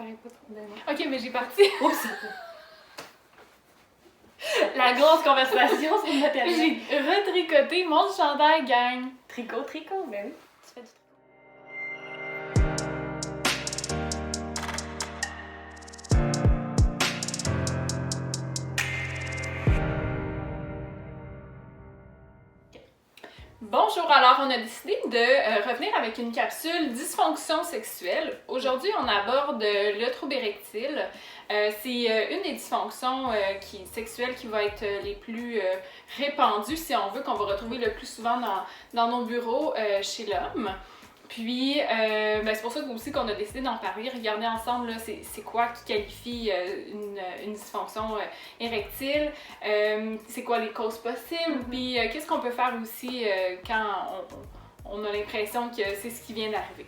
paraît pas trop bien. Ok, mais j'ai parti. Oups! La grosse conversation sur le matériel. J'ai retricoté mon chandail, gang. Tricot, ben oui. Tu fais du tricot. Bonjour, alors on a décidé de revenir avec une capsule dysfonction sexuelle. Aujourd'hui, on aborde le trouble érectile. C'est une des dysfonctions sexuelles qui va être les plus répandues, si on veut, qu'on va retrouver le plus souvent dans nos bureaux chez l'homme. Puis, c'est pour ça aussi qu'on a décidé d'en parler, regarder ensemble là, c'est quoi qui qualifie une dysfonction érectile, c'est quoi les causes possibles, puis qu'est-ce qu'on peut faire aussi quand on a l'impression que c'est ce qui vient d'arriver.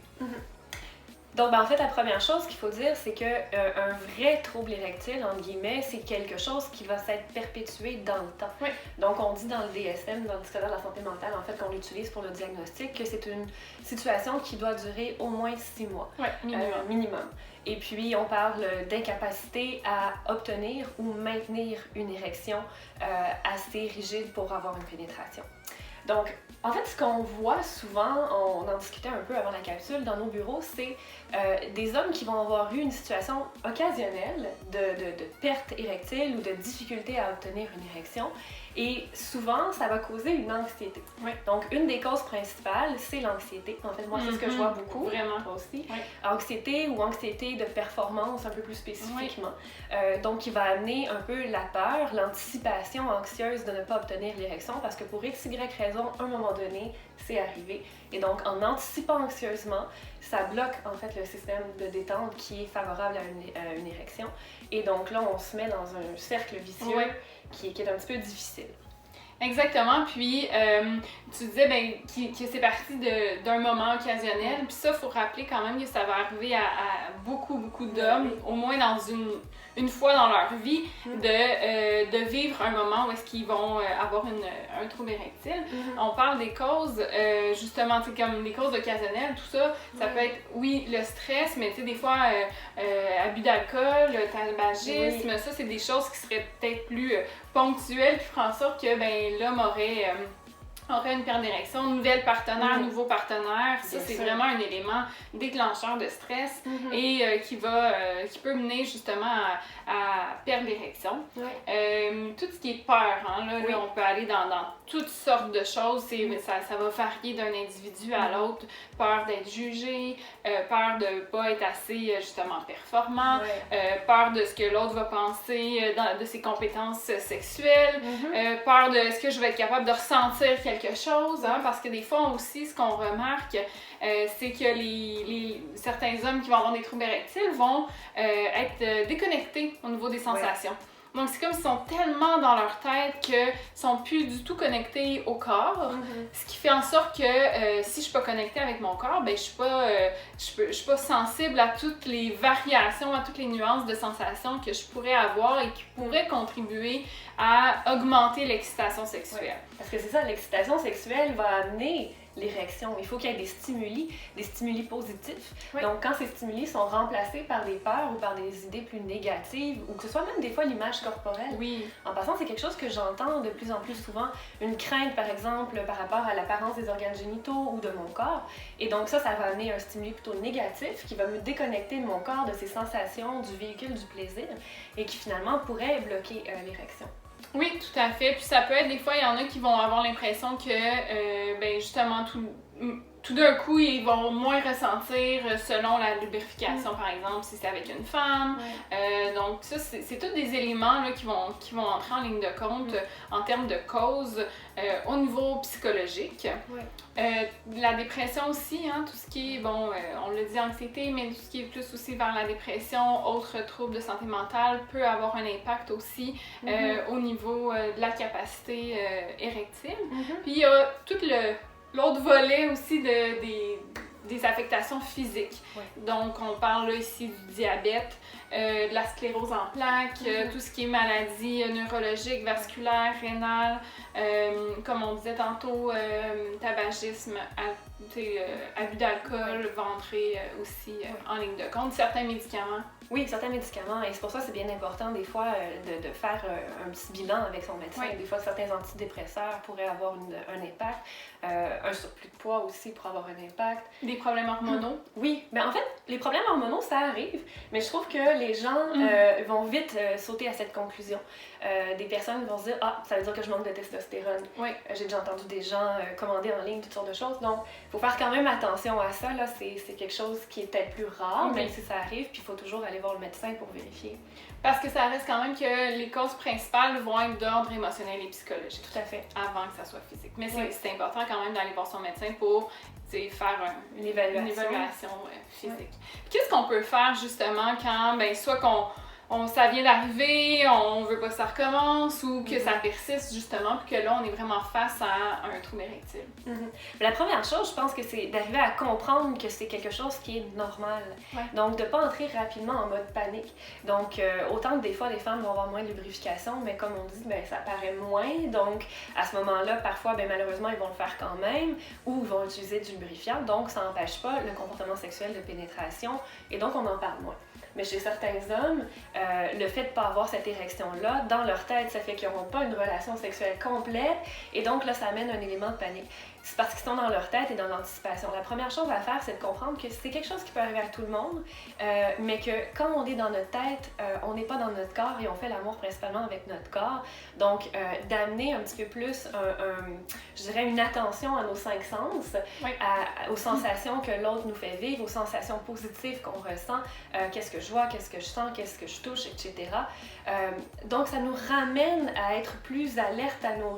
Donc, en fait, la première chose qu'il faut dire, c'est qu'un vrai trouble érectile, entre guillemets, c'est quelque chose qui va s'être perpétué dans le temps. Oui. Donc, on dit dans le DSM, dans le dictionnaire de la santé mentale, en fait, qu'on l'utilise pour le diagnostic, que c'est une situation qui doit durer au moins 6 mois. Oui, minimum. Et puis, on parle d'incapacité à obtenir ou maintenir une érection assez rigide pour avoir une pénétration. Donc, en fait, ce qu'on voit souvent, on en discutait un peu avant la capsule, dans nos bureaux, c'est des hommes qui vont avoir eu une situation occasionnelle de perte érectile ou de difficulté à obtenir une érection. Et souvent, ça va causer une anxiété. Oui. Donc, une des causes principales, c'est l'anxiété. En fait, moi, c'est ce que je vois beaucoup. Vraiment. Moi aussi. Oui. Anxiété ou anxiété de performance, un peu plus spécifiquement. Oui. Donc, qui va amener un peu la peur, l'anticipation anxieuse de ne pas obtenir l'érection parce que pour x, y raison, à un moment donné, c'est arrivé. Et donc, en anticipant anxieusement, ça bloque en fait le système de détente qui est favorable à une érection. Et donc là, on se met dans un cercle vicieux qui est un petit peu difficile. Exactement, puis tu disais que c'est parti d'un moment occasionnel, puis ça, il faut rappeler quand même que ça va arriver à beaucoup d'hommes, au moins dans une fois dans leur vie, de vivre un moment où est-ce qu'ils vont avoir un trouble érectile. On parle des causes, justement, comme des causes occasionnelles, tout ça, ça peut être, oui, le stress, mais tu sais, des fois, abus d'alcool, le tabagisme, ça, c'est des choses qui seraient peut-être plus ponctuelles, qui feraient en sorte que, l'homme aurait une perte d'érection, nouveau partenaire, ça c'est vraiment un élément déclencheur de stress et qui peut mener justement à perdre l'érection. Tout ce qui est peur, là, on peut aller dans toutes sortes de choses, ça va varier d'un individu à l'autre, peur d'être jugé, peur de ne pas être assez justement performant, peur de ce que l'autre va penser de ses compétences sexuelles, peur de est-ce que je vais être capable de ressentir quelque chose, parce que des fois aussi, ce qu'on remarque, c'est que certains hommes qui vont avoir des troubles érectiles vont être déconnectés au niveau des sensations. Donc, c'est comme s'ils sont tellement dans leur tête qu'ils ne sont plus du tout connectés au corps, ce qui fait en sorte que si je ne suis pas connectée avec mon corps, je ne suis pas sensible à toutes les variations, à toutes les nuances de sensations que je pourrais avoir et qui pourraient contribuer à augmenter l'excitation sexuelle. Parce que c'est ça, l'excitation sexuelle va amener l'érection. Il faut qu'il y ait des stimuli positifs. Donc, quand ces stimuli sont remplacés par des peurs ou par des idées plus négatives, ou que ce soit même des fois l'image corporelle. En passant, c'est quelque chose que j'entends de plus en plus souvent. Une crainte, par exemple, par rapport à l'apparence des organes génitaux ou de mon corps. Et donc ça va amener un stimuli plutôt négatif qui va me déconnecter de mon corps, de ses sensations, du véhicule du plaisir, et qui finalement pourrait bloquer l'érection. Oui, tout à fait. Puis ça peut être, des fois, il y en a qui vont avoir l'impression que, justement, tout d'un coup, ils vont moins ressentir selon la lubrification, par exemple, si c'est avec une femme. Donc ça, c'est tous des éléments là, qui vont entrer en ligne de compte en termes de causes au niveau psychologique. La dépression aussi, tout ce qui est, on l'a dit, anxiété, mais tout ce qui est plus aussi vers la dépression, autres troubles de santé mentale, peut avoir un impact aussi au niveau de la capacité érectile. Puis il y a tout l'autre volet aussi des affectations physiques. Donc, on parle là ici du diabète, de la sclérose en plaques, tout ce qui est maladies neurologiques, vasculaires, rénales, comme on disait tantôt, tabagisme, abus d'alcool va entrer aussi en ligne de compte. Certains médicaments Oui, certains médicaments, et c'est pour ça que c'est bien important des fois de faire un petit bilan avec son médecin. Oui. Des fois, certains antidépresseurs pourraient avoir un impact. Un surplus de poids aussi pourrait avoir un impact. Des problèmes hormonaux? Oui, mais en fait, les problèmes hormonaux, ça arrive, mais je trouve que les gens vont vite sauter à cette conclusion. Des personnes vont se dire « Ah, ça veut dire que je manque de testostérone. » Oui. J'ai déjà entendu des gens commander en ligne toutes sortes de choses. Donc, il faut faire quand même attention à ça. Là, c'est quelque chose qui est peut-être plus rare, même si ça arrive. Puis, il faut toujours aller voir le médecin pour vérifier. Parce que ça reste quand même que les causes principales vont être d'ordre émotionnel et psychologique. Tout à fait. Avant que ça soit physique. Mais c'est important quand même d'aller voir son médecin pour faire une évaluation physique. Qu'est-ce qu'on peut faire justement quand, soit ça vient d'arriver, on veut pas que ça recommence ou que ça persiste justement, puis que là, on est vraiment face à un trouble érectile. La première chose, je pense que c'est d'arriver à comprendre que c'est quelque chose qui est normal. Donc, de ne pas entrer rapidement en mode panique. Donc, autant que des fois, les femmes vont avoir moins de lubrification, mais comme on dit, ça paraît moins. Donc, à ce moment-là, parfois, malheureusement, ils vont le faire quand même ou ils vont utiliser du lubrifiant. Donc, ça n'empêche pas le comportement sexuel de pénétration et donc, on en parle moins. Mais chez certains hommes, le fait de ne pas avoir cette érection-là, dans leur tête, ça fait qu'ils n'auront pas une relation sexuelle complète. Et donc là, ça amène un élément de panique. C'est parce qu'ils sont dans leur tête et dans l'anticipation. La première chose à faire, c'est de comprendre que c'est quelque chose qui peut arriver à tout le monde, mais que quand on est dans notre tête, on n'est pas dans notre corps et on fait l'amour principalement avec notre corps. Donc, d'amener un petit peu plus, je dirais, une attention à nos 5 sens, aux sensations que l'autre nous fait vivre, aux sensations positives qu'on ressent, qu'est-ce que je vois, qu'est-ce que je sens, qu'est-ce que je touche, etc. Donc, ça nous ramène à être plus alerte à nos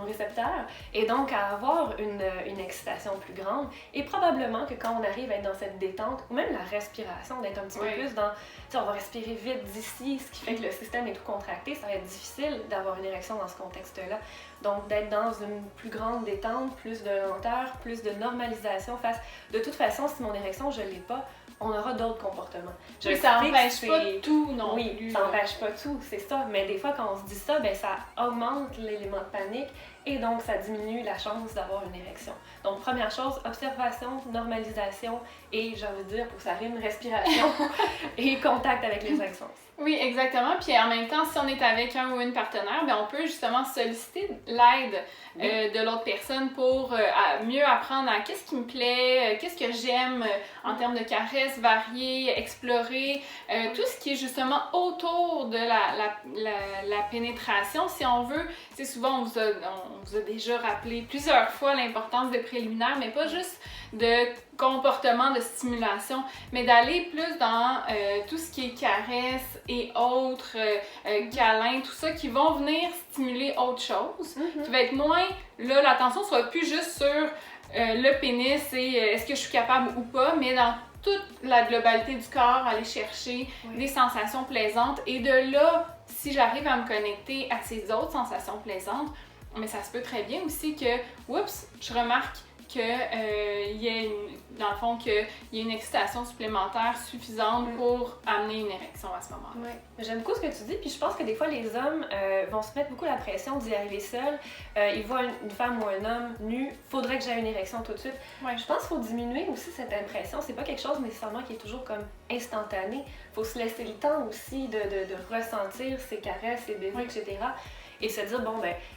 récepteurs et donc à avoir une excitation plus grande. Et probablement que quand on arrive à être dans cette détente, ou même la respiration, d'être un petit peu plus dans... On va respirer vite d'ici, ce qui fait que le système est tout contracté, ça va être difficile d'avoir une érection dans ce contexte-là. Donc, d'être dans une plus grande détente, plus de lenteur, plus de normalisation face... De toute façon, si mon érection, je ne l'ai pas, on aura d'autres comportements. Ça n'empêche pas tout non plus. Oui, ça n'empêche pas tout, c'est ça. Mais des fois, quand on se dit ça, ça augmente l'élément de panique et donc ça diminue la chance d'avoir une érection. Donc, première chose, observation, normalisation et, j'ai envie de dire, pour que ça rime, respiration et contact avec les 5 sens. Oui, exactement. Puis en même temps, si on est avec un ou une partenaire, on peut justement solliciter l'aide de l'autre personne pour mieux apprendre à qu'est-ce qui me plaît, qu'est-ce que j'aime en termes de caresses variées, explorer tout ce qui est justement autour de la pénétration, si on veut. Tu sais, souvent, on vous a déjà rappelé plusieurs fois l'importance des préliminaires, mais pas juste de comportement de stimulation, mais d'aller plus dans tout ce qui est caresses et autres, câlins, tout ça, qui vont venir stimuler autre chose, qui va être moins, là, l'attention sera plus juste sur le pénis et est-ce que je suis capable ou pas, mais dans toute la globalité du corps, aller chercher des sensations plaisantes et de là, si j'arrive à me connecter à ces autres sensations plaisantes, mais ça se peut très bien aussi que, oups, je remarque qu'il y ait dans le fond, qu'il y ait une excitation supplémentaire suffisante pour amener une érection à ce moment-là. Oui. J'aime beaucoup ce que tu dis, puis je pense que des fois, les hommes vont se mettre beaucoup la pression d'y arriver seuls. Ils voient une femme ou un homme nu, faudrait que j'aie une érection tout de suite. Je pense qu'il faut diminuer aussi cette impression. C'est pas quelque chose nécessairement qui est toujours comme instantané. Il faut se laisser le temps aussi de ressentir ces caresses, ces baisers, etc. Et se dire,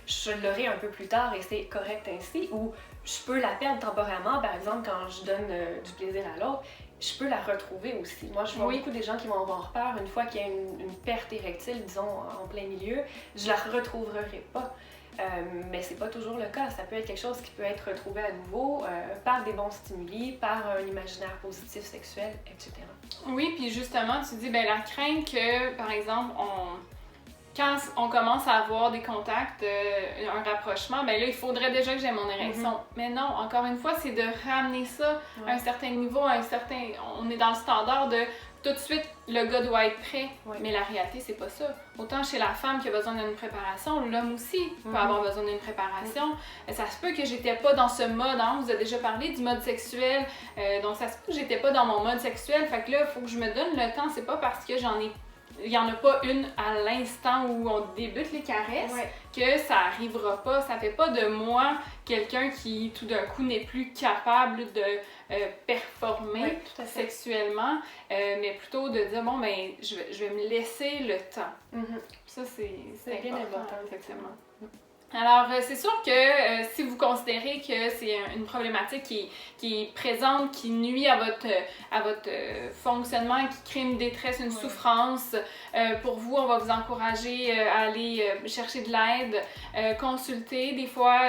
je l'aurai un peu plus tard et c'est correct ainsi, ou je peux la perdre temporairement, par exemple, quand je donne du plaisir à l'autre, je peux la retrouver aussi. Moi, je vois beaucoup des gens qui vont avoir peur une fois qu'il y a une perte érectile, disons, en plein milieu, je la retrouverai pas. Mais c'est pas toujours le cas. Ça peut être quelque chose qui peut être retrouvé à nouveau par des bons stimuli, par un imaginaire positif sexuel, etc. Oui, puis justement, tu dis, la crainte que, par exemple, quand on commence à avoir des contacts, un rapprochement, là, il faudrait déjà que j'ai mon érection. Mais non, encore une fois, c'est de ramener ça à un certain niveau, on est dans le standard de tout de suite, le gars doit être prêt. Mais la réalité, c'est pas ça. Autant chez la femme qui a besoin d'une préparation, l'homme aussi peut avoir besoin d'une préparation. Ça se peut que j'étais pas dans ce mode, on vous a déjà parlé du mode sexuel, donc ça se peut que j'étais pas dans mon mode sexuel, fait que là, il faut que je me donne le temps, c'est pas parce que j'en ai il n'y en a pas une à l'instant où on débute les caresses, que ça arrivera pas. Ça fait pas de moi quelqu'un qui tout d'un coup n'est plus capable de performer sexuellement, mais plutôt de dire bon ben je vais me laisser le temps. Ça c'est bien important, effectivement. Alors, c'est sûr que si vous considérez que c'est une problématique qui est présente, qui nuit à votre fonctionnement, qui crée une détresse, une souffrance, pour vous, on va vous encourager à aller chercher de l'aide, consulter. Des fois,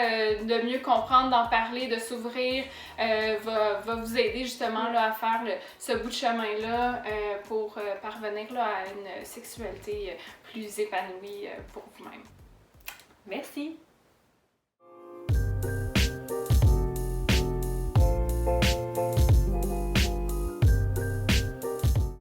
de mieux comprendre, d'en parler, de s'ouvrir, va vous aider justement là, à faire ce bout de chemin-là pour parvenir là, à une sexualité plus épanouie pour vous-même. Merci!